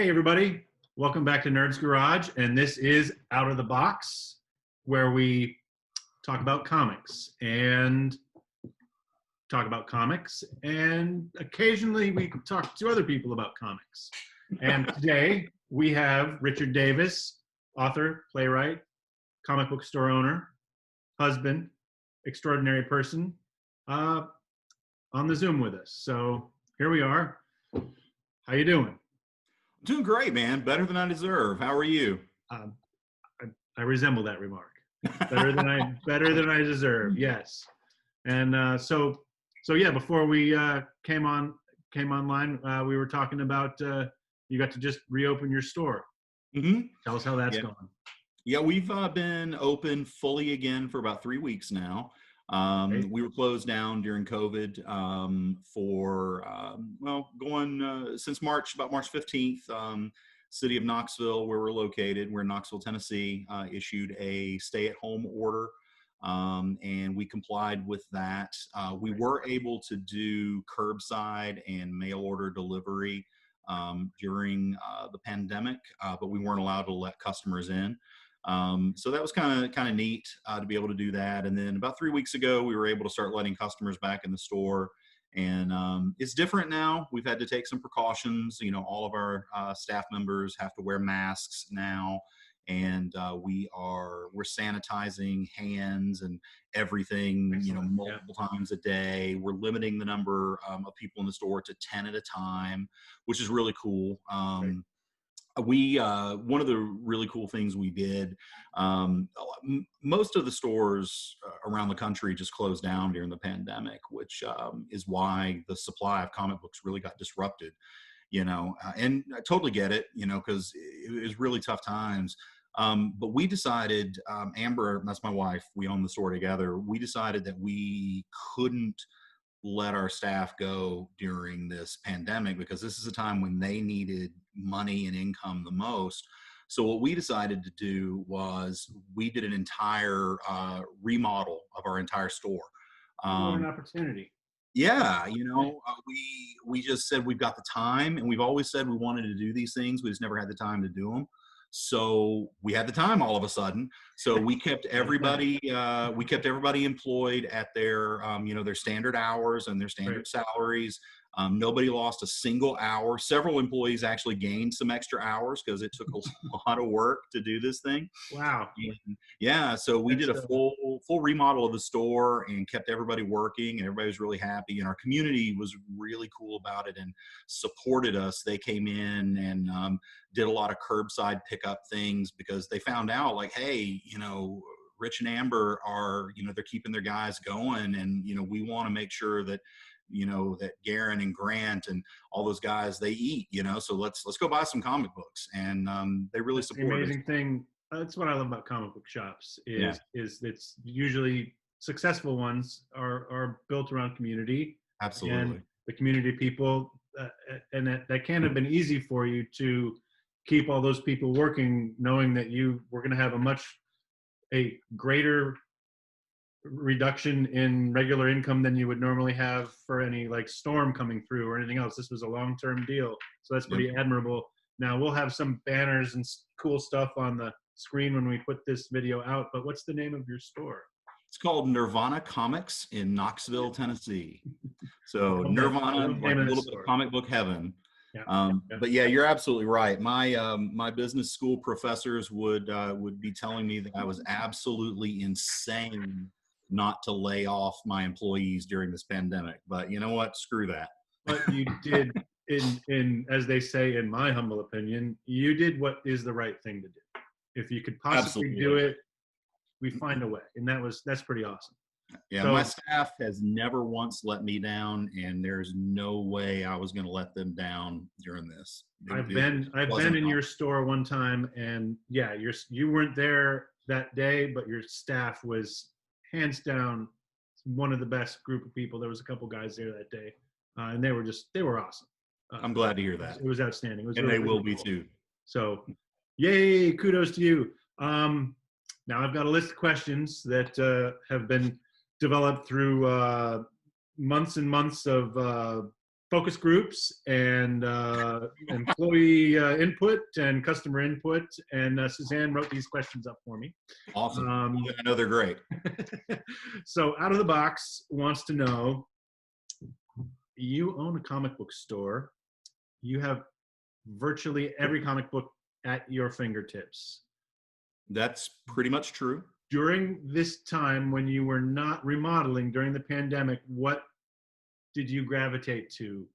Hey everybody, welcome back to Nerd's Garage, and this is Out of the Box, where we talk about comics, and occasionally we talk to other people about comics. And today we have Richard Davis, author, playwright, comic book store owner, husband, extraordinary person, on the Zoom with us. So here we are. How you doing? Doing great, man. Better than I deserve. How are you? I resemble that remark. Better than I deserve. Yes. And so yeah. Before we came online, we were talking about you got to just reopen your store. Mm-hmm. Tell us how that's going. Yeah, we've been open fully again for about 3 weeks now. We were closed down during COVID since about March 15th. City of Knoxville, where we're located, we're in Knoxville, Tennessee, issued a stay-at-home order, and we complied with that. We were able to do curbside and mail order delivery during the pandemic, but we weren't allowed to let customers in. So that was kind of neat to be able to do that. And then about 3 weeks ago, we were able to start letting customers back in the store. And it's different now. We've had to take some precautions. You know, all of our staff members have to wear masks now. And we're sanitizing hands and everything, Excellent. multiple times a day. We're limiting the number of people in the store to 10 at a time, which is really cool. One of the really cool things we did, most of the stores around the country just closed down during the pandemic, which is why the supply of comic books really got disrupted, and I totally get it, because it was really tough times. But we decided, Amber, that's my wife, we own the store together. We decided that we couldn't let our staff go during this pandemic because this is a time when they needed money and income the most. So what we decided to do was we did an entire remodel of our entire store. What an opportunity. Yeah, we just said we've got the time, and we've always said we wanted to do these things. We just never had the time to do them. So we had the time all of a sudden. So we kept everybody employed at their their standard hours and their standard salaries. Nobody lost a single hour. Several employees actually gained some extra hours because it took a lot of work to do this thing. Wow. And yeah, so we did a full remodel of the store and kept everybody working, and everybody was really happy. And our community was really cool about it and supported us. They came in and did a lot of curbside pickup things because they found out, like, hey, Rich and Amber are, they're keeping their guys going, and we want to make sure that that Garen and Grant and all those guys, they eat, so let's go buy some comic books. And they really supported the amazing thing. That's what I love about comic book shops is it's usually successful ones are built around community. Absolutely. And the community people, and that can't have been easy for you to keep all those people working, knowing that you were going to have a greater reduction in regular income than you would normally have for any like storm coming through or anything else. This was a long-term deal, so that's pretty admirable. Now we'll have some banners and cool stuff on the screen when we put this video out, but what's the name of your store? It's called Nirvana Comics in Knoxville, Tennessee. So Nirvana, like a little bit of comic book heaven. Yeah. But yeah, you're absolutely right. My business school professors would be telling me that I was absolutely insane not to lay off my employees during this pandemic. But you know what? Screw that. But you did, in as they say, in my humble opinion, you did what is the right thing to do. If you could possibly do it, we find a way, and that's pretty awesome. Yeah, so, my staff has never once let me down, and there's no way I was going to let them down during this. I've been in your store one time, and yeah, you weren't there that day, but your staff was hands down one of the best group of people. There was a couple guys there that day, and they were awesome. I'm glad to hear that. It was outstanding. It was and really, they will really be cool. too. So, yay! Kudos to you. Now I've got a list of questions that have been developed through months and months of focus groups and employee input and customer input. And Suzanne wrote these questions up for me. Awesome. I know they're great. So Out of the Box wants to know, you own a comic book store. You have virtually every comic book at your fingertips. That's pretty much true. During this time when you were not remodeling during the pandemic, what did you gravitate to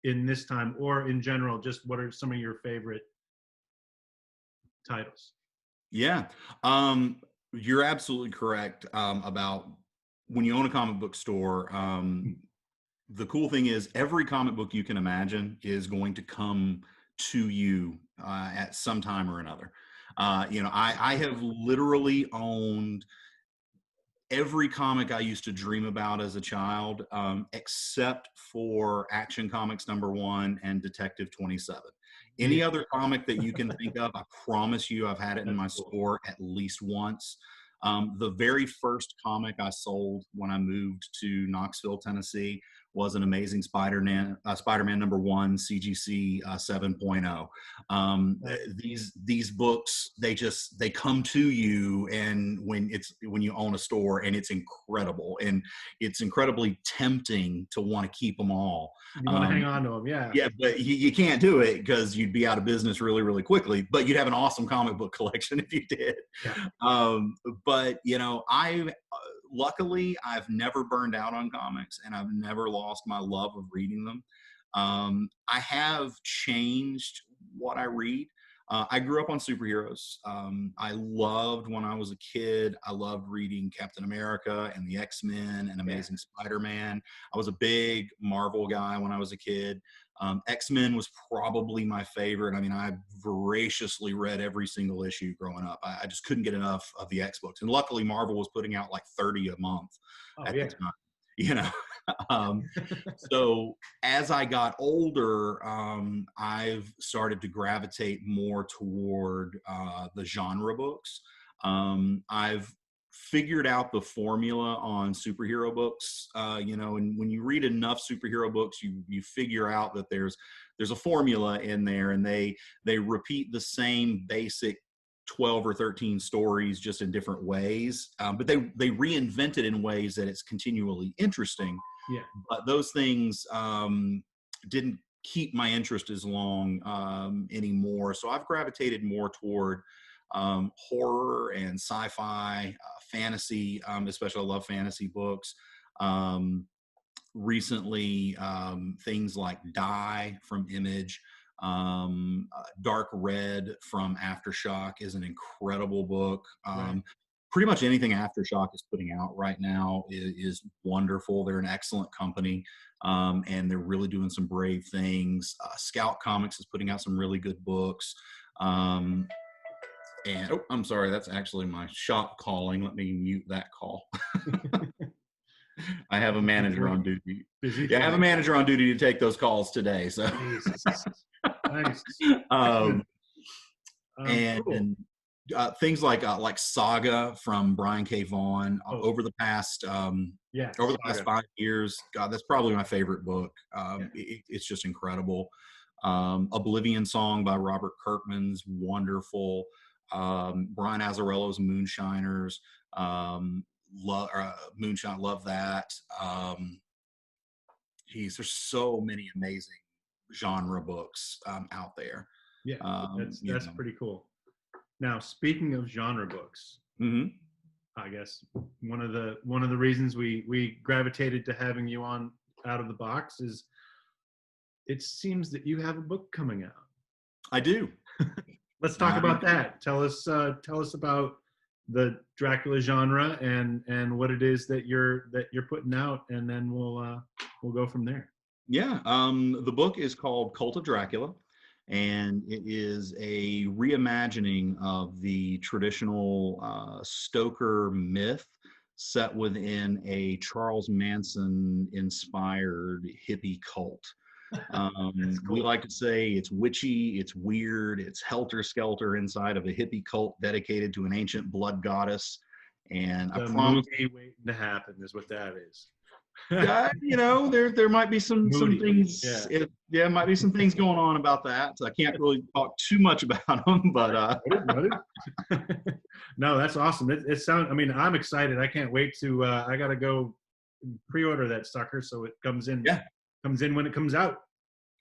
in this time, or in general, just what are some of your favorite titles? Yeah, you're absolutely correct about when you own a comic book store. The cool thing is every comic book you can imagine is going to come to you at some time or another. I have literally owned every comic I used to dream about as a child, except for Action Comics #1 and Detective 27. Any other comic that you can think of, I promise you I've had it in my store at least once. The very first comic I sold when I moved to Knoxville, Tennessee was an Amazing Spider-Man #1 CGC 7.0. These books, they come to you, and when you own a store, and it's incredible, and it's incredibly tempting to want to keep them all. You want to hang on to them, yeah. Yeah, but you can't do it because you'd be out of business really, really quickly. But you'd have an awesome comic book collection if you did. Yeah. But luckily, I've never burned out on comics, and I've never lost my love of reading them. I have changed what I read. I grew up on superheroes. I loved, when I was a kid, I loved reading Captain America and the X-Men and Amazing Spider-Man. I was a big Marvel guy when I was a kid. X-Men was probably my favorite. I mean, I voraciously read every single issue growing up. I just couldn't get enough of the X books. And luckily, Marvel was putting out like 30 a month at the time. So as I got older, I've started to gravitate more toward the genre books. I've figured out the formula on superhero books, and when you read enough superhero books, you figure out that there's a formula in there, and they repeat the same basic 12 or 13 stories just in different ways, but they reinvent it in ways that it's continually interesting. Yeah. But those things didn't keep my interest as long anymore. So I've gravitated more toward horror and sci-fi, fantasy, especially I love fantasy books. Recently, things like Die from Image, Dark Red from Aftershock is an incredible book. Pretty much anything Aftershock is putting out right now is wonderful. They're an excellent company, and they're really doing some brave things. Scout Comics is putting out some really good books. And I'm sorry, that's actually my shop calling. Let me mute that call. I have a manager on duty. I have a manager on duty to take those calls today. So, nice. And things like Saga from Brian K. Vaughan over the past 5 years. God, that's probably my favorite book. It's just incredible. Oblivion Song by Robert Kirkman's wonderful. Brian Azzarello's Moonshiners. Moonshine, love that. There's so many amazing genre books out there. That's pretty cool. Now, speaking of genre books, I guess one of the reasons we gravitated to having you on Out of the Box is it seems that you have a book coming out. I do. Let's talk about that. Tell us about the Dracula genre and what it is that you're putting out, and then we'll go from there. Yeah, the book is called Cult of Dracula, and it is a reimagining of the traditional Stoker myth set within a Charles Manson inspired hippie cult. Cool. We like to say it's witchy, it's weird, it's helter-skelter inside of a hippie cult dedicated to an ancient blood goddess. And I promise, movie waiting to happen is what that is. You know, there might be some Moody. things. Yeah. Yeah, might be some things going on about that. So I can't really talk too much about them, but Noted. No, that's awesome. It sounds. I mean, I'm excited. I can't wait to. I gotta go pre-order that sucker so it yeah, comes in when it comes out.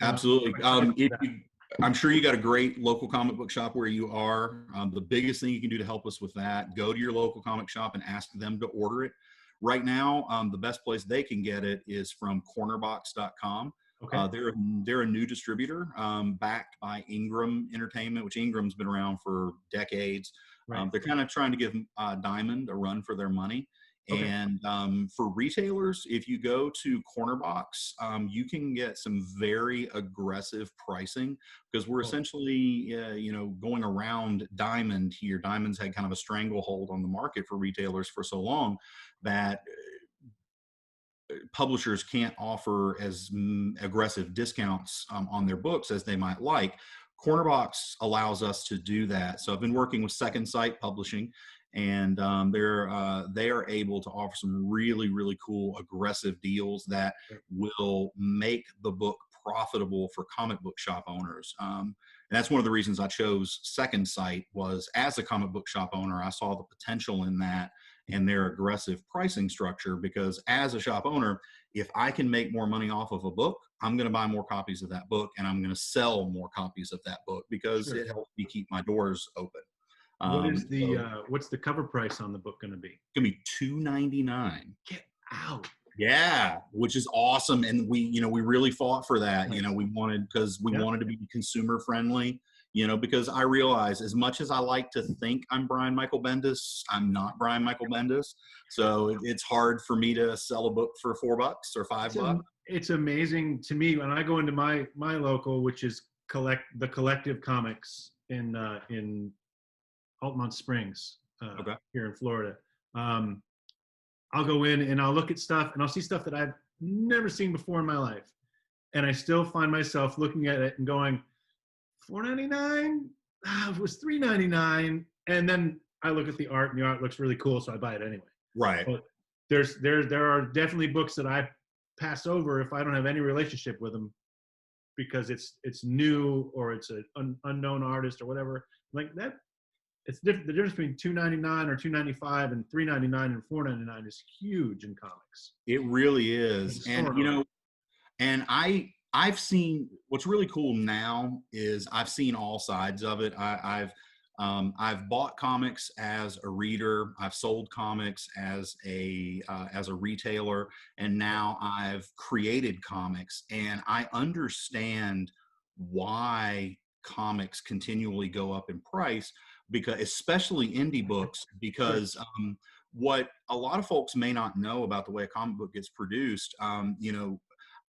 absolutely. I'm excited for that. I'm sure you got a great local comic book shop where you are. The biggest thing you can do to help us with that, go to your local comic shop and ask them to order it. Right now, the best place they can get it is from cornerbox.com. Okay. They're a new distributor, backed by Ingram Entertainment, which Ingram's been around for decades. Right. They're kind of trying to give Diamond a run for their money. Okay. And for retailers, if you go to Cornerbox, you can get some very aggressive pricing because we're essentially, you know, going around Diamond here. Diamond's had kind of a stranglehold on the market for retailers for so long that publishers can't offer as aggressive discounts on their books as they might like. Cornerbox allows us to do that. So I've been working with Second Sight Publishing, and they are able to offer some really cool aggressive deals that will make the book profitable for comic book shop owners. And that's one of the reasons I chose Second Sight was as a comic book shop owner, I saw the potential in that and their aggressive pricing structure, because as a shop owner, if I can make more money off of a book, I'm going to buy more copies of that book and I'm going to sell more copies of that book because it helps me keep my doors open. What's the cover price on the book going to be? It's going to be $2.99. Get out. Yeah, which is awesome. And we really fought for that. You know, we wanted to be consumer friendly, you know, because I realize as much as I like to think I'm Brian Michael Bendis, I'm not Brian Michael Bendis. So it's hard for me to sell a book for $4 or $5. It's amazing to me when I go into my local, which is the Collective Comics in Altamont Springs, here in Florida. I'll go in and I'll look at stuff and I'll see stuff that I've never seen before in my life. And I still find myself looking at it and going, $4.99? It was $3.99. And then I look at the art and the art looks really cool, so I buy it anyway. Right. But there are definitely books that I pass over if I don't have any relationship with them because it's new or it's an unknown artist or whatever. Like that. It's different. The difference between $2.99 or $2.95 and $3.99 and $4.99 is huge in comics. It really is. And you know, and I've seen what's really cool now is I've seen all sides of it. I've bought comics as a reader. I've sold comics as a retailer, and now I've created comics, and I understand why comics continually go up in price, because especially indie books, because what a lot of folks may not know about the way a comic book gets produced, you know,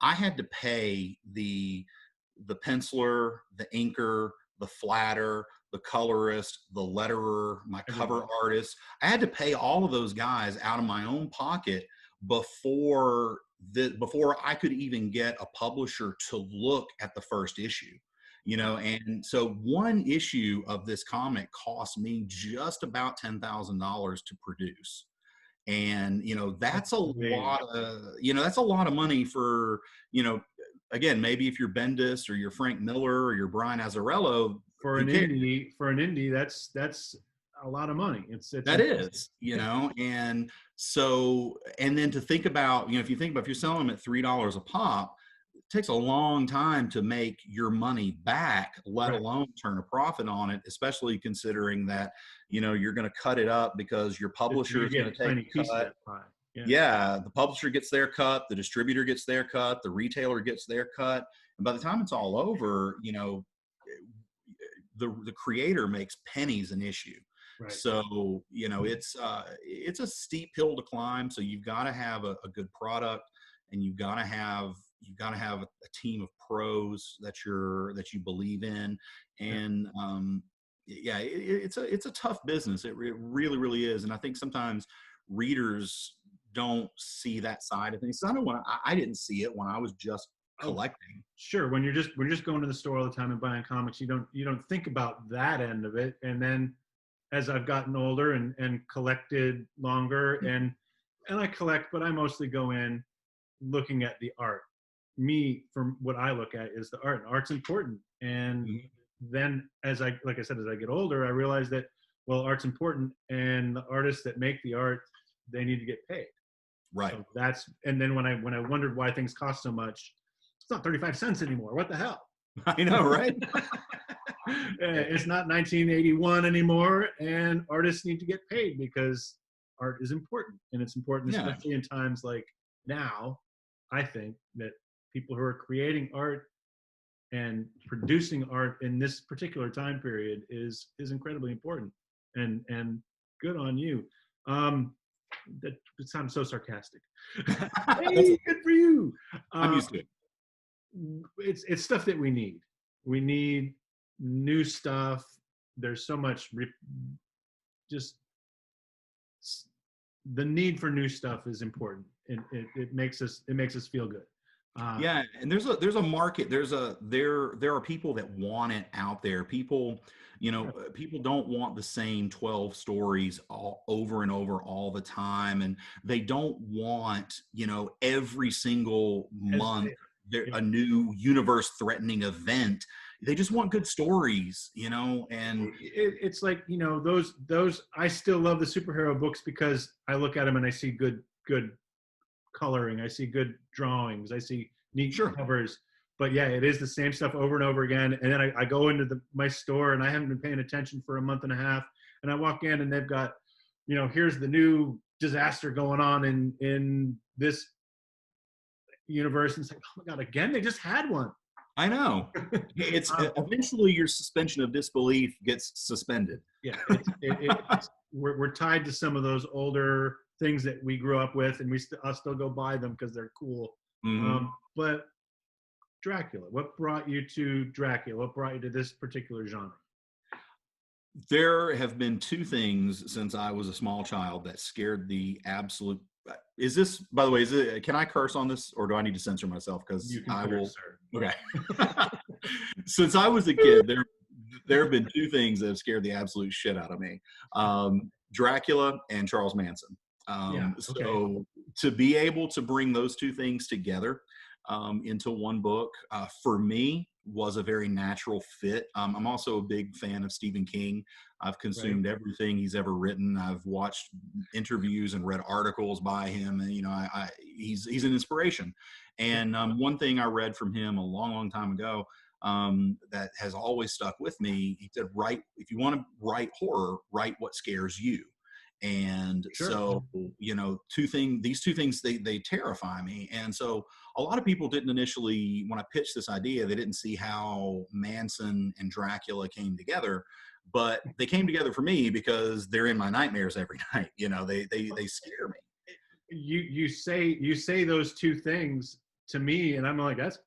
I had to pay the penciler, the inker, the flatter, the colorist, the letterer, my cover artist. I had to pay all of those guys out of my own pocket before I could even get a publisher to look at the first issue. You know, and so one issue of this comic cost me just about $10,000 to produce. And, you know, that's a lot of money for, you know, again, maybe if you're Bendis or you're Frank Miller or you're Brian Azzarello. For an indie, that's a lot of money. That is, you know, and so, and then to think about, you know, if you're selling them at $3 a pop, takes a long time to make your money back, let alone turn a profit on it, especially considering that, you know, you're going to cut it up because your publisher is going to take a cut. Yeah, the publisher gets their cut, the distributor gets their cut, the retailer gets their cut. And by the time it's all over, you know, the creator makes pennies an issue. Right. So, you know, it's a steep hill to climb. So you've got to have a good product, and you've got to have a team of pros that you believe in. And it's a tough business. It really is. And I think sometimes readers don't see that side of things. I didn't see it when I was just collecting. Sure. When you're just going to the store all the time and buying comics, you don't think about that end of it. And then as I've gotten older and collected longer, and I collect, but I mostly go in looking at the art. Me, from what I look at, is the art. And art's important. And Mhm. then, like I said, as I get older, I realize that, well, art's important, and the artists that make the art, they need to get paid. Right. So and then when I wondered why things cost so much, it's not 35 cents anymore. What the hell? I know, right? It's not 1981 anymore, and artists need to get paid because art is important, and it's important, Yeah. especially in times like now. I think that people who are creating art and producing art in this particular time period is incredibly important, and good on you. Um, that sounds so sarcastic. That's, Hey, good for you. I'm Um, used to it. it's stuff that we need. We need new stuff. There's so much just the need for new stuff is important. It makes us feel good. Yeah, and there's a market. There are people that want it out there. People, people don't want the same 12 stories all over and over all the time, and they don't want, every single as month there yeah. a new universe threatening event. They just want good stories, and It's like, those I still love the superhero books because I look at them and I see good coloring, I see good drawings, I see neat sure. covers. But yeah, it is the same stuff over and over again. And then I go into my store and I haven't been paying attention for a month and a half, and I walk in and they've got, here's the new disaster going on in this universe, and it's like, oh my god, again, they just had one. I know. It's eventually your suspension of disbelief gets suspended. Yeah, we're tied to some of those older things that we grew up with, and I'll still go buy them because they're cool. Mhm. But Dracula, what brought you to Dracula? What brought you to this particular genre? There have been two things since I was a small child that scared the absolute. Is this, by the way, can I curse on this, or do I need to censor myself? Because You can I will. curse, sir. Okay. Since I was a kid, there have been two things that have scared the absolute shit out of me: Dracula and Charles Manson. Yeah. Okay. So to be able to bring those two things together into one book, for me, was a very natural fit. I'm also a big fan of Stephen King. I've Right. consumed everything he's ever written. I've watched interviews and read articles by him, and he's an inspiration. And one thing I read from him a long, long time ago that has always stuck with me. He said, "Write if you want to write horror, write what scares you." And Sure. so, these two things, they terrify me. And so, a lot of people didn't initially, when I pitched this idea, they didn't see how Manson and Dracula came together, but they came together for me because they're in my nightmares every night. They scare me. You say those two things to me, and I'm like, that's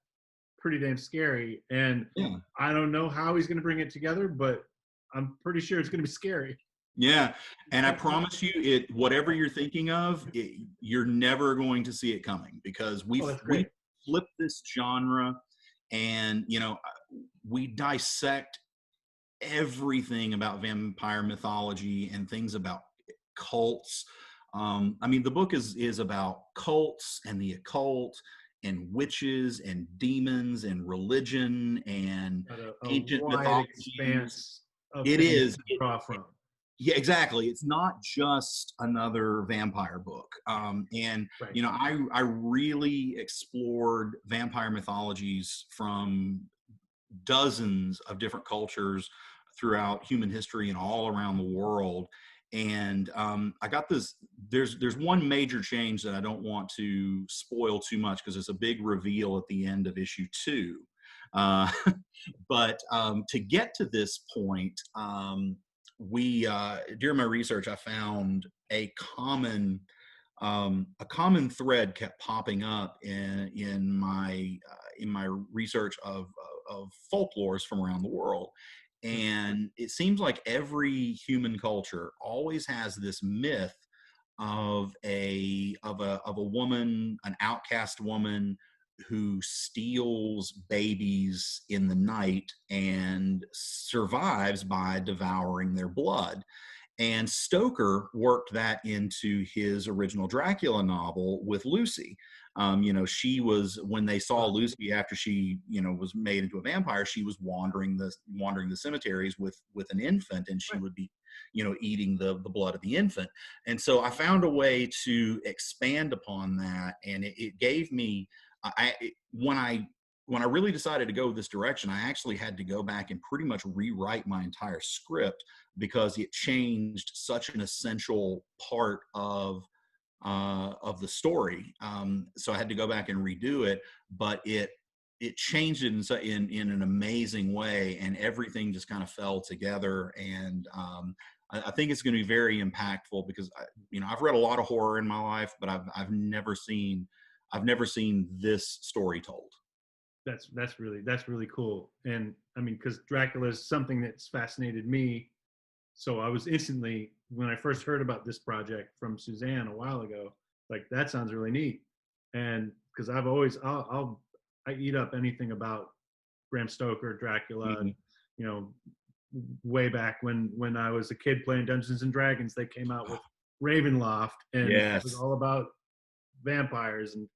pretty damn scary. And Yeah. I don't know how he's going to bring it together, but I'm pretty sure it's going to be scary. Yeah, and I promise you, whatever you're thinking of, you're never going to see it coming, because Oh, that's we great. flip this genre, and we dissect everything about vampire mythology and things about cults. I mean, the book is about cults and the occult and witches and demons and religion and But a ancient wide mythologies. expanse of It things is. to draw from. Yeah, exactly. It's not just another vampire book. And Right. I really explored vampire mythologies from dozens of different cultures throughout human history and all around the world. And I got this. There's one major change that I don't want to spoil too much, because it's a big reveal at the end of issue 2. Uh, but to get to this point, we during my research, I found a common thread kept popping up in my research of folklores from around the world. And it seems like every human culture always has this myth of a woman, an outcast woman, who steals babies in the night and survives by devouring their blood. And Stoker worked that into his original Dracula novel with Lucy. She was, when they saw Lucy after she, was made into a vampire, she was wandering the cemeteries with an infant, and she would be, eating the blood of the infant. And so I found a way to expand upon that, and it gave me, when I really decided to go this direction, I actually had to go back and pretty much rewrite my entire script because it changed such an essential part of the story. So I had to go back and redo it, but it changed it in an amazing way, and everything just kind of fell together. And I think it's going to be very impactful because I've read a lot of horror in my life, but I've never seen this story told. That's really cool. And I mean, because Dracula is something that's fascinated me. So I was instantly, when I first heard about this project from Suzanne a while ago, like, that sounds really neat. And because I've always, I eat up anything about Bram Stoker, Dracula, Mm-hmm. and way back when I was a kid playing Dungeons and Dragons, they came out with Ravenloft, and it was Yes. all about vampires, and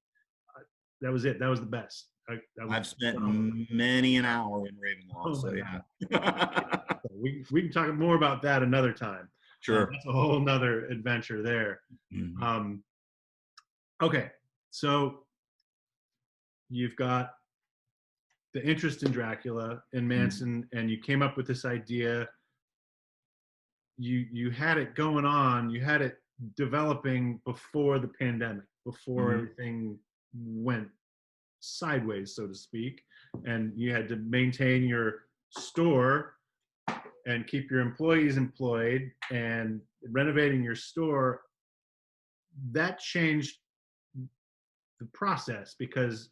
that was it. That was the best. That was I've spent phenomenal. many an hour in Ravenloft, Oh so my God. yeah. So we can talk more about that another time. Sure. That's a whole nother adventure there. Mhm. Um, okay, so you've got the interest in Dracula and Manson, and you came up with this idea. You had it going on. You had it developing before the pandemic, before Mhm. everything went sideways, so to speak, and you had to maintain your store and keep your employees employed and renovating your store. That changed the process because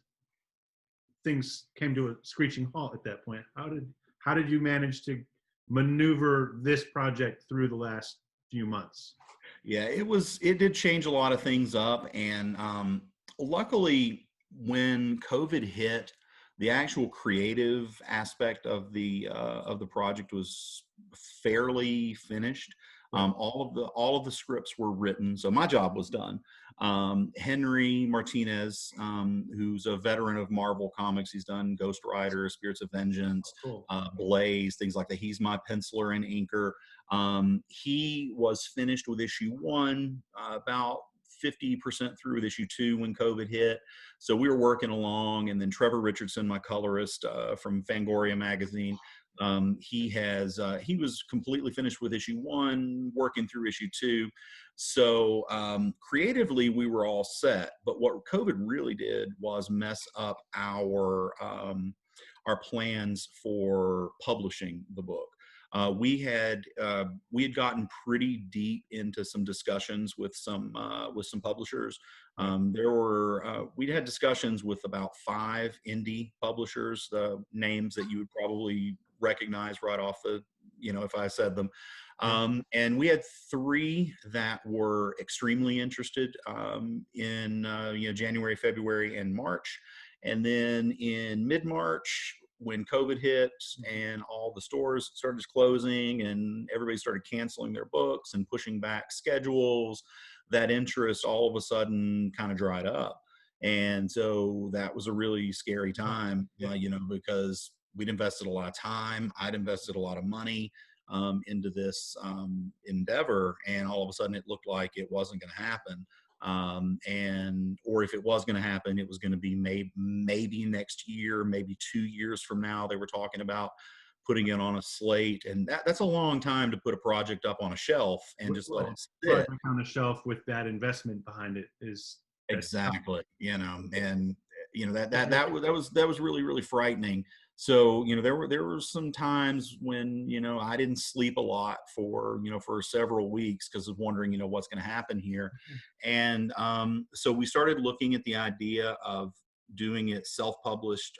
things came to a screeching halt at that point. How did you manage to maneuver this project through the last few months? Yeah, it did change a lot of things up, and luckily when COVID hit, the actual creative aspect of the project was fairly finished. Right. All of the scripts were written, so my job was done. Henry Martinez, who's a veteran of Marvel Comics, he's done Ghost Rider, Spirits of Vengeance, Oh, cool. Blaze, things like that. He's my penciler and inker. He was finished with issue 1 about 50% through with issue 2 when COVID hit. So we were working along, and then Trevor Richardson, my colorist from Fangoria magazine, he was completely finished with issue 1, working through issue 2. So creatively we were all set, but what COVID really did was mess up our plans for publishing the book. We had gotten pretty deep into some discussions with some publishers. We'd had discussions with about 5 indie publishers, the names that you would probably recognize right off if I said them. And we had 3 that were extremely interested in January, February, and March. And then in mid-March, when COVID hit and all the stores started closing and everybody started canceling their books and pushing back schedules, that interest all of a sudden kind of dried up. And so that was a really scary time, because we'd invested a lot of time. I'd invested a lot of money into this endeavor, and all of a sudden it looked like it wasn't going to happen. Or if it was going to happen, it was going to be maybe next year, maybe 2 years from now. They were talking about putting it on a slate, and that's a long time to put a project up on a shelf and just let it sit. Project on the shelf with that investment behind it is Exactly, and that was really, really frightening. So there were some times when I didn't sleep a lot for several weeks because of wondering what's going to happen here. And so we started looking at the idea of doing it self-published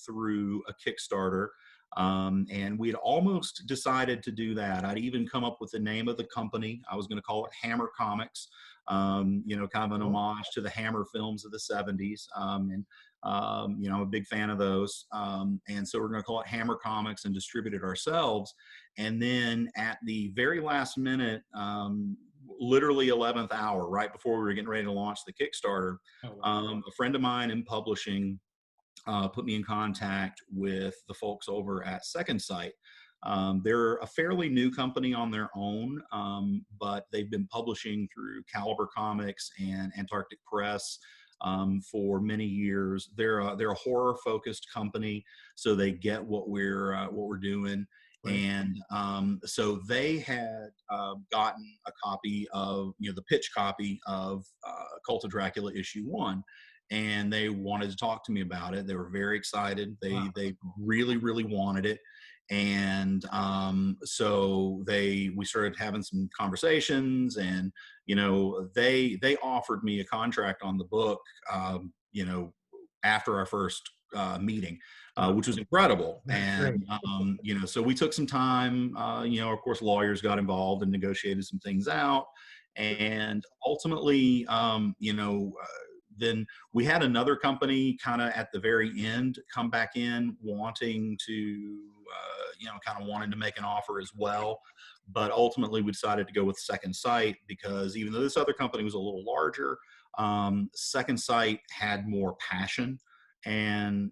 through a Kickstarter. And we had almost decided to do that. I'd even come up with the name of the company. I was going to call it Hammer Comics. kind of an homage to the Hammer films of the 70s. I'm a big fan of those. And so we're going to call it Hammer Comics and distribute it ourselves. And then at the very last minute, literally 11th hour, right before we were getting ready to launch the Kickstarter, a friend of mine in publishing put me in contact with the folks over at Second Sight. They're a fairly new company on their own, but they've been publishing through Caliber Comics and Antarctic Press for many years. They're a horror-focused company, so they get what we're doing. Right. And so they had gotten a copy of, the pitch copy of Cult of Dracula issue 1. And they wanted to talk to me about it. They were very excited. They really, really wanted it. And so we started having some conversations, and they offered me a contract on the book after our first meeting, which was incredible. And so we took some time. Of course, lawyers got involved and negotiated some things out, and ultimately then we had another company kind of at the very end come back in wanting to, wanting to make an offer as well. But ultimately we decided to go with Second Sight, because even though this other company was a little larger, Second Sight had more passion, and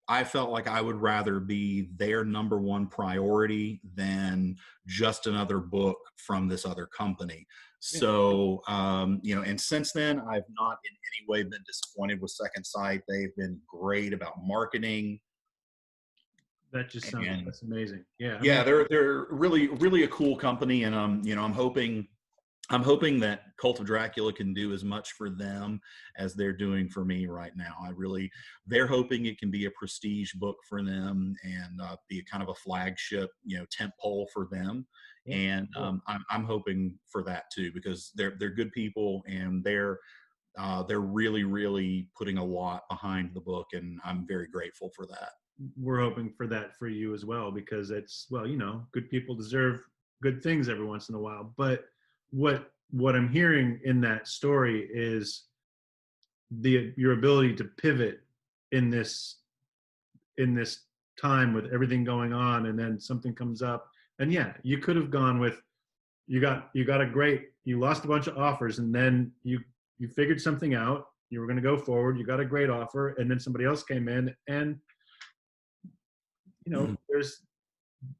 I felt like I would rather be their number one priority than just another book from this other company. So, and since then, I've not in any way been disappointed with Second Sight. They've been great about marketing. That just sounds, that's amazing. Yeah. They're really, really a cool company. And, I'm hoping that Cult of Dracula can do as much for them as they're doing for me right now. They're hoping it can be a prestige book for them and be a kind of a flagship, tent pole for them. And I'm hoping for that too, because they're good people, and they're really, really putting a lot behind the book, and I'm very grateful for that. We're hoping for that for you as well, because it's, good people deserve good things every once in a while. But what I'm hearing in that story is your ability to pivot in this time with everything going on, and then something comes up, and you could have gone with, you lost a bunch of offers, and then you figured something out, you were going to go forward, you got a great offer, and then somebody else came in, and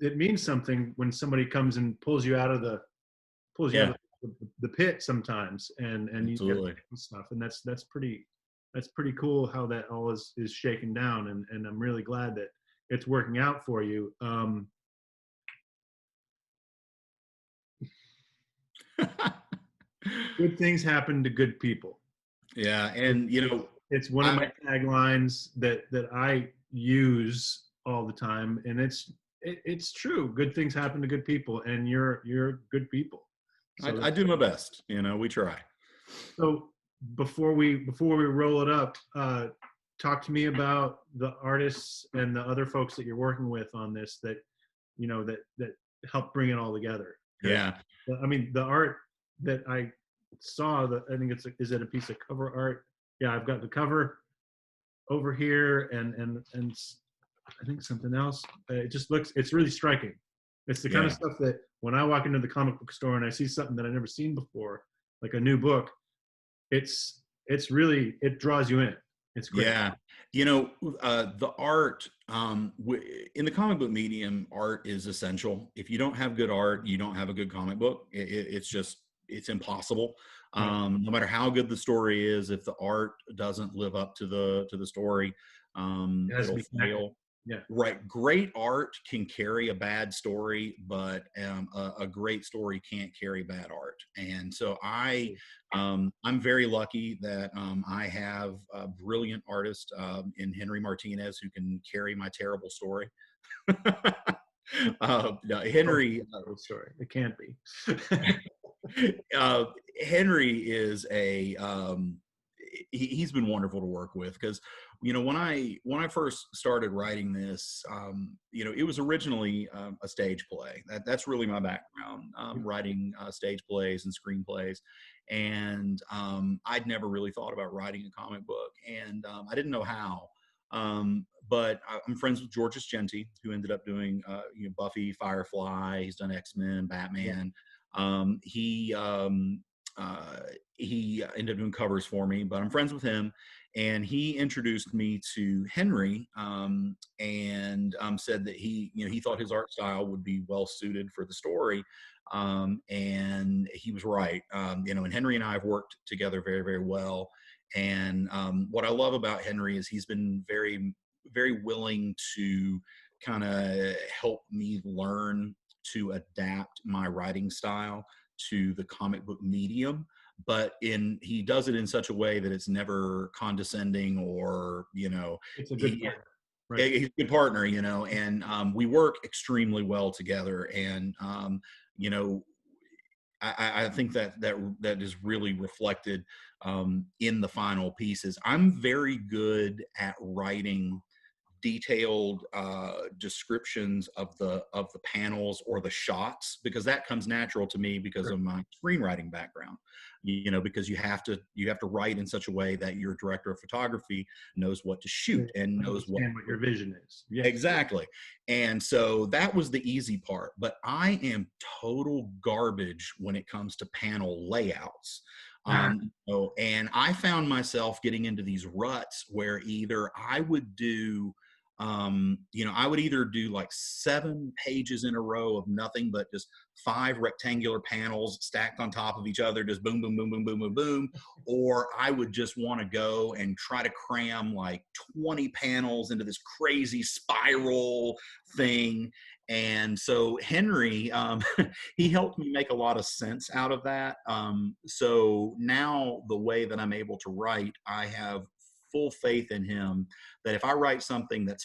it means something when somebody comes and pulls you out of the pit sometimes, and you get stuff, and that's pretty cool how that all is shaken down, and I'm really glad that it's working out for you. Good things happen to good people. Yeah, and it's one of my taglines that I use all the time, and it's true. Good things happen to good people, and you're good people. So I do my best. We try. So before we roll it up, talk to me about the artists and the other folks that you're working with on this that help bring it all together. Yeah. I mean, the art that I saw, I think is it a piece of cover art? Yeah, I've got the cover over here, and I think something else. It's really striking. It's the kind of stuff that when I walk into the comic book store and I see something that I've never seen before, like a new book, it draws you in. It's great. Yeah. The art, in the comic book medium, art is essential. If you don't have good art, you don't have a good comic book. It's impossible. No matter how good the story is, if the art doesn't live up to the story, it'll fail. Yeah. Right. Great art can carry a bad story, but a great story can't carry bad art. And so I'm very lucky that I have a brilliant artist in Henry Martinez who can carry my terrible story. Henry, story. It can't be. Henry is he's been wonderful to work with, because when I first started writing this, it was originally a stage play. That's really my background, writing stage plays and screenplays. And I'd never really thought about writing a comic book, and I didn't know how. But I'm friends with georgesjeanty, who ended up doing Buffy, Firefly. He's done X-Men, Yeah. Batman. He ended up doing covers for me, but I'm friends with him, and he introduced me to Henry, and said that he thought his art style would be well suited for the story, and he was right. And Henry and I have worked together very, very well. And what I love about Henry is he's been very, very willing to kind of help me learn to adapt my writing style to the comic book medium, but he does it in such a way that it's never condescending, or It's a good he, partner, right? he's a good partner, and we work extremely well together. And you know I think that is really reflected in the final pieces. I'm very good at writing detailed descriptions of the panels or the shots, because that comes natural to me because Sure. of my screenwriting background. Because you have to write in such a way that your director of photography knows what to shoot and knows Understand what your vision is. Yes. exactly. And so that was the easy part, but I am total garbage when it comes to panel layouts. And I found myself getting into these ruts where either I would do I would either do like 7 pages in a row of nothing but just 5 rectangular panels stacked on top of each other, just boom, boom, boom, boom, boom, boom, boom. Or I would just want to go and try to cram like 20 panels into this crazy spiral thing. And so Henry, he helped me make a lot of sense out of that. So now the way that I'm able to write, I have full faith in him that if I write something that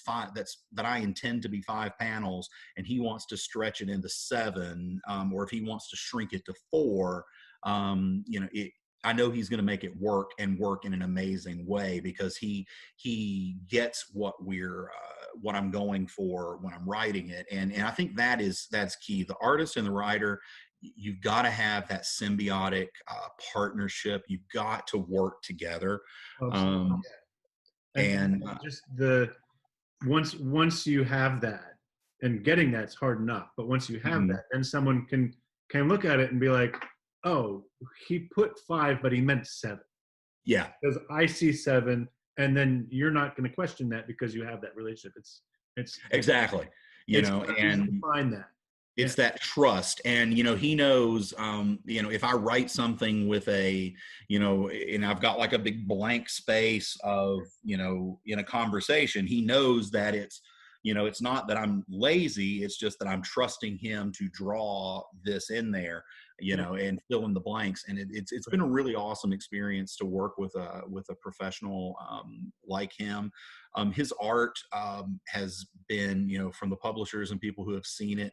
I intend to be 5 panels, and he wants to stretch it into 7, or if he wants to shrink it to 4, I know he's going to make it work, and work in an amazing way, because he gets what I'm going for when I'm writing it. And I think that's key. The artist and the writer, you've got to have that symbiotic partnership. You've got to work together. Absolutely. Um, And and just once you have that, and getting that's hard enough, but once you have mhm, that, then someone can look at it and be like, oh, he put 5 but he meant 7, yeah, because I see 7. And then you're not going to question that because you have that relationship. It's exactly. it's You know, not easy to and find that. Yeah. it's that trust. And he knows, if I write something with and I've got like a big blank space of, in a conversation, he knows that it's not that I'm lazy, it's just that I'm trusting him to draw this in there, Yeah. and fill in the blanks. And it's been a really awesome experience to work with a professional like him. His art has been, from the publishers and people who have seen it,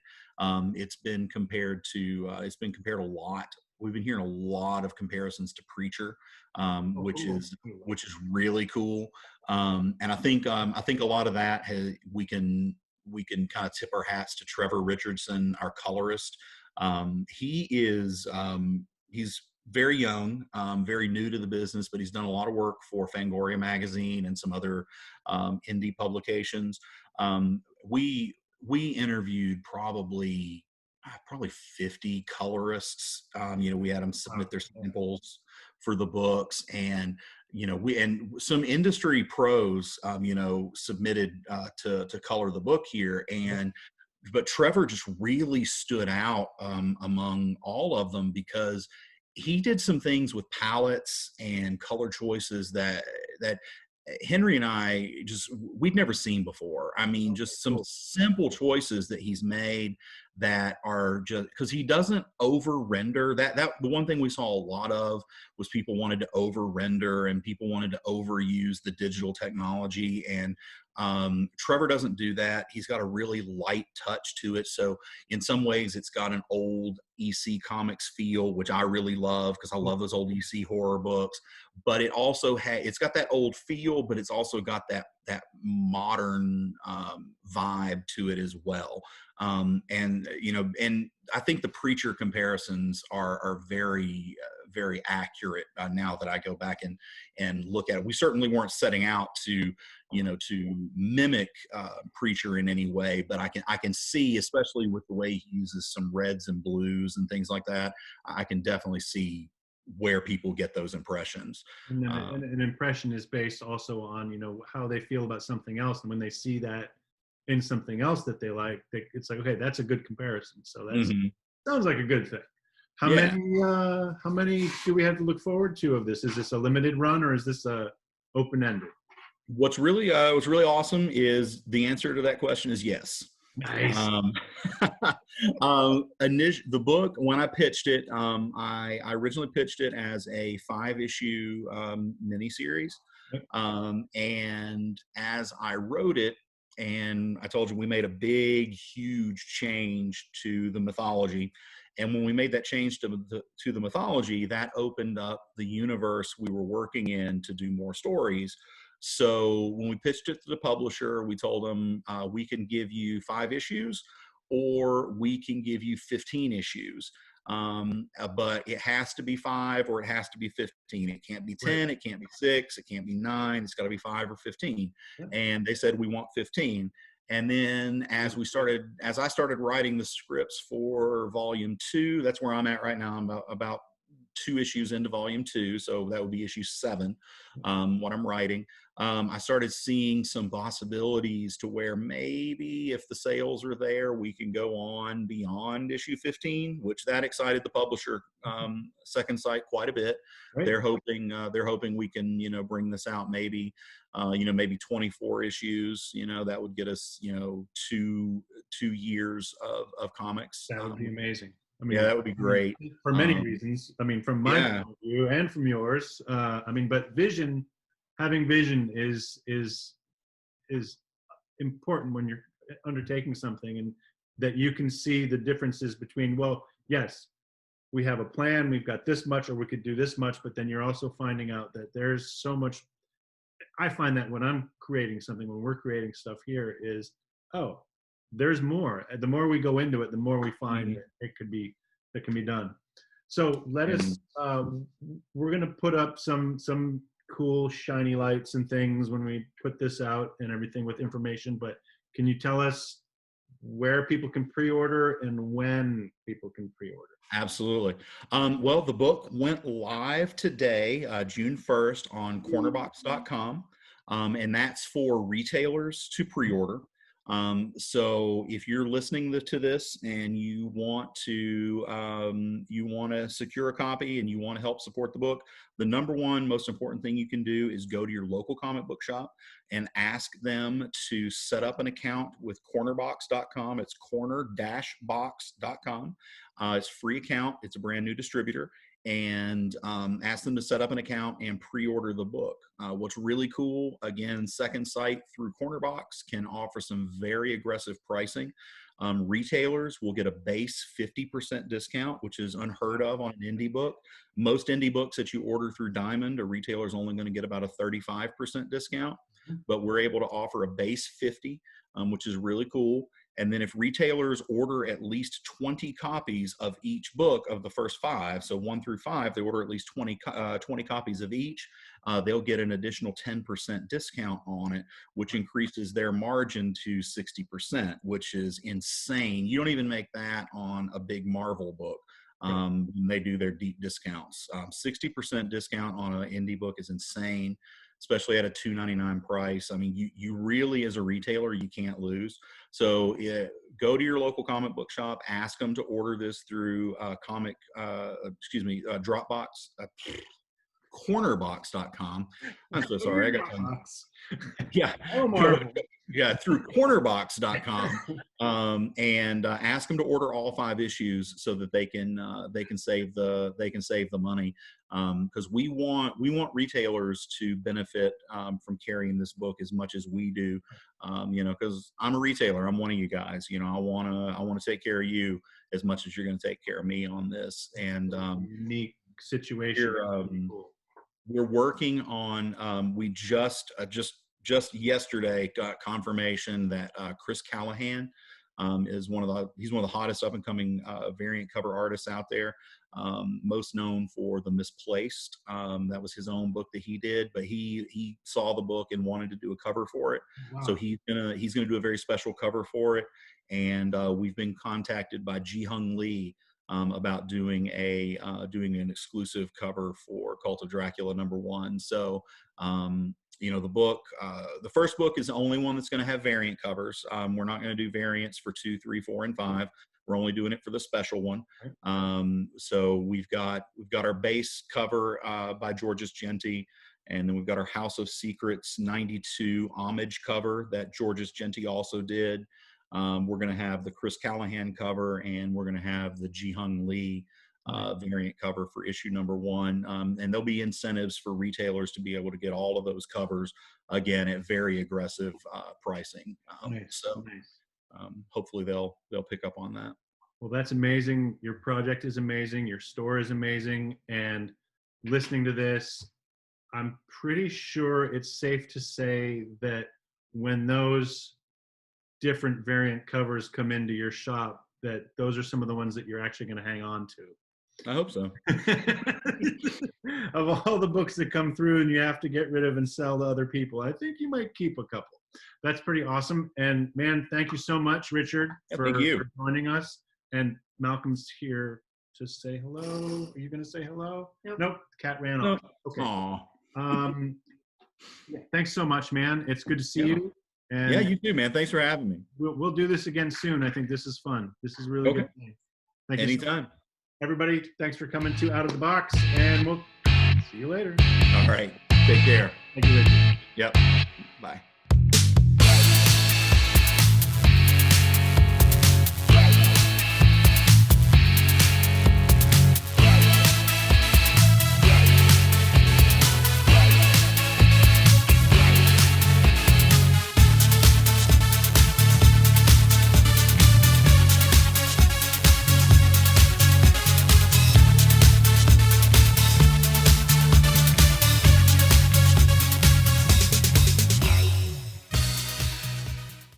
it's been compared a lot. We've been hearing a lot of comparisons to Preacher, Oh, which cool. is really cool. And I think a lot of that we can kind of tip our hats to Trevor Richardson, our colorist. He's very young, very new to the business, but he's done a lot of work for Fangoria magazine and some other indie publications. We interviewed probably 50 colorists. We had them Wow. submit their samples for the books, and and some industry pros submitted to color the book here. Yeah. And but Trevor just really stood out among all of them, because he did some things with palettes and color choices that Henry and I we'd never seen before. I mean, Okay, just some cool. simple choices that he's made that are just because he doesn't over render. That the one thing we saw a lot of was people wanted to over render, and people wanted to overuse the digital technology. And Trevor doesn't do that. He's got a really light touch to it. So in some ways, it's got an old EC Comics feel, which I really love, because I love those old EC horror books. But it's got that old feel, but it's also got that modern vibe to it as well. And and I think the Preacher comparisons are very very accurate now that I go back and look at it. We certainly weren't setting out to to mimic Preacher in any way, but I can see, especially with the way he uses some reds and blues and things like that, I can definitely see where people get those impressions. And then an impression is based also on, how they feel about something else. And when they see that in something else that they like, it's like, okay, that's a good comparison. So that sounds like a good thing. How many do we have to look forward to of this? Is this a limited run or is this a open-ended? What's really awesome is the answer to that question is yes. Nice. The book, when I pitched it, I originally pitched it as a 5-issue miniseries. And as I wrote it, and I told you we made a big, huge change to the mythology. And when we made that change to the mythology, that opened up the universe we were working in to do more stories. So when we pitched it to the publisher, we told them we can give you 5 issues or we can give you 15 issues. But it has to be 5 or it has to be 15. It can't be 10, it can't be 6, it can't be 9, it's got to be 5 or 15. Yeah. And they said, we want 15. And then as I started writing the scripts for volume 2, that's where I'm at right now. I'm about 2 issues into volume 2. So that would be issue 7, what I'm writing. I started seeing some possibilities to where maybe if the sales are there, we can go on beyond issue 15, which that excited the publisher, Second Sight, quite a bit. Right. They're hoping we can, bring this out maybe, maybe 24 issues, that would get us, 2 years of comics. That would be amazing. I mean, yeah, that would be great. For many reasons. I mean, from my point of view and from yours. But having vision is important when you're undertaking something, and that you can see the differences between, well, yes, we have a plan, we've got this much, or we could do this much, but then you're also finding out that there's so much. I find that when I'm creating something, when we're creating stuff here, is, oh, there's more. The more we go into it, the more we find that can be done. So let us, we're going to put up some cool shiny lights and things when we put this out and everything with information, but can you tell us where people can pre-order and when people can pre-order? Absolutely. Well, the book went live today, June 1st on cornerbox.com, and that's for retailers to pre-order. So if you're listening to this and you want to secure a copy and you want to help support the book, the number one most important thing you can do is go to your local comic book shop and ask them to set up an account with cornerbox.com. It's corner-box.com. It's a free account. It's a brand new distributor. And ask them to set up an account and pre-order the book. What's really cool, again, Second Sight through Cornerbox can offer some very aggressive pricing. Retailers will get a base 50% discount, which is unheard of on an indie book. Most indie books that you order through Diamond, a retailer is only going to get about a 35% discount, but we're able to offer a base 50, which is really cool. And then if retailers order at least 20 copies of each book of the first 5, so 1 through 5, they order at least 20 copies of each, they'll get an additional 10% discount on it, which increases their margin to 60%, which is insane. You don't even make that on a big Marvel book. They do their deep discounts. 60% discount on an indie book is insane, especially at a $2.99 price. I mean, you really, as a retailer, you can't lose. So go to your local comic book shop, ask them to order this through Dropbox, cornerbox.com. I'm so sorry. I got through cornerbox.com, and ask them to order all 5 issues so that they can save the money, because we want retailers to benefit from carrying this book as much as we do, because I'm a retailer. I'm one of you guys. I want to take care of you as much as you're going to take care of me on this. And unique situation. We're working on, we just just yesterday got confirmation that Chris Callahan is he's one of the hottest up and coming variant cover artists out there. Most known for The Misplaced. That was his own book that he did, but he saw the book and wanted to do a cover for it. Wow. So he's gonna do a very special cover for it. And we've been contacted by Ji-Hung Lee about doing an exclusive cover for Cult of Dracula #1. So the book, the first book is the only one that's going to have variant covers. We're not going to do variants for 2, 3, 4, and 5. We're only doing it for the special one. So we've got our base cover by georgesjeanty, and then we've got our House of Secrets '92 homage cover that georgesjeanty also did. We're going to have the Chris Callahan cover, and we're going to have the Ji-Hung Lee variant cover for issue #1. And there'll be incentives for retailers to be able to get all of those covers, again, at very aggressive pricing. Nice. Hopefully they'll pick up on that. Well, that's amazing. Your project is amazing. Your store is amazing. And listening to this, I'm pretty sure it's safe to say that when those different variant covers come into your shop, that those are some of the ones that you're actually going to hang on to. I hope so. Of all the books that come through and you have to get rid of and sell to other people, I think you might keep a couple. That's pretty awesome. And man, thank you so much, Richard, for joining us. And Malcolm's here to say hello. Are you going to say hello? Nope. The cat ran off. Okay. Aww. Yeah, thanks so much, man. It's good to see you. And yeah, you too, man. Thanks for having me. We'll do this again soon. I think this is fun. This is really good. Thank you. Anytime. Everybody, thanks for coming to Out of the Box, and we'll see you later. All right. Take care. Thank you, Richard. Yep. Bye.